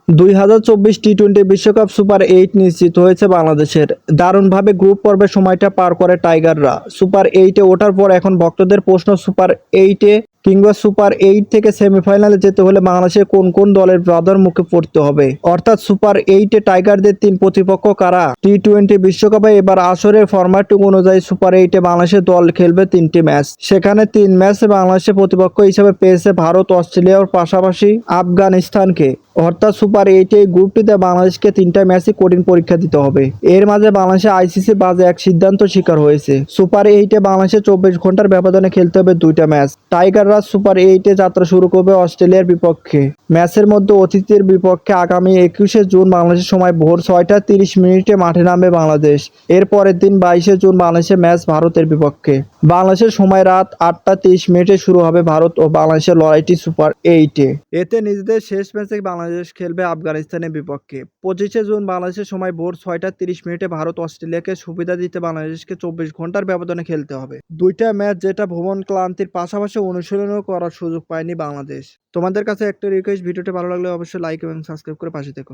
2024 টি-20 বিশ্বকাপ সুপার 8 নিশ্চিত হয়েছে বাংলাদেশের। দারুণভাবে গ্রুপ পর্বের সময়টা পার করে টাইগাররা। সুপার 8-এ ওঠার পর এখন ভক্তদের প্রশ্ন, সুপার 8-এ কিংবা সুপার 8 থেকে সেমিফাইনালে যেতে হলে বাংলাদেশের কোন কোন দলের বাধার মুখে পড়তে হবে, অর্থাৎ সুপার 8-এ টাইগারদের তিন প্রতিপক্ষ কারা। টি-20 বিশ্বকাপে এবার আসরের ফরম্যাট অনুযায়ী সুপার 8-এ বাংলাদেশের দল খেলবে তিনটি ম্যাচ। সেখানে তিন ম্যাচে বাংলাদেশের প্রতিপক্ষ হিসেবে পেয়েছে ভারত, অস্ট্রেলিয়ার পাশাপাশি আফগানিস্তানকে। অর্থাৎ সুপার 8 এই গ্রুপটিতে বাংলাদেশকে তিনটা ম্যাচই কঠিন পরীক্ষা দিতে হবে। এর মাঝে বাংলাদেশে আইসিসি বাজে এক সিদ্ধান্ত শিকার হয়েছে। সুপার 8-এ বাংলাদেশে 24 ঘন্টার ব্যবধানে খেলতে হবে দুইটা ম্যাচ। টাইগাররা সুপার 8-এ যাত্রা শুরু করবে অস্ট্রেলিয়ার বিপক্ষে। ম্যাচের মধ্যে অতিথির বিপক্ষে আগামী 21শে জুন বাংলাদেশের সময় ভোর 6টা 30 মিনিটে মাঠে নামবে বাংলাদেশ। এর পরের দিন 22শে জুন বাংলাদেশের ম্যাচ ভারতের বিপক্ষে। বাংলাদেশের সময় রাত 8টা 30 মিনিটে শুরু হবে ভারত ও বাংলাদেশের লড়াইটি সুপার 8-এ। এতে নিজেদের শেষ ম্যাচে বাংলাদেশ খেলবে আফগানিস্তানের বিপক্ষে। 25শে জুন বাংলাদেশের সময় ভোর 6টা 30 মিনিটে ভারত অস্ট্রেলিয়াকে সুবিধা দিতে বাংলাদেশকে 24 ঘন্টার ব্যবধানে খেলতে হবে দুইটা ম্যাচ, যেটা ভ্রমণ ক্লান্তির পাশাপাশি অনুশীলনও করার সুযোগ পায়নি বাংলাদেশ। তোমাদের কাছে একটা রিকোয়েস্ট, ভিডিওটি ভালো লাগলে অবশ্যই লাইক এবং সাবস্ক্রাইব করে পাশে থেকো।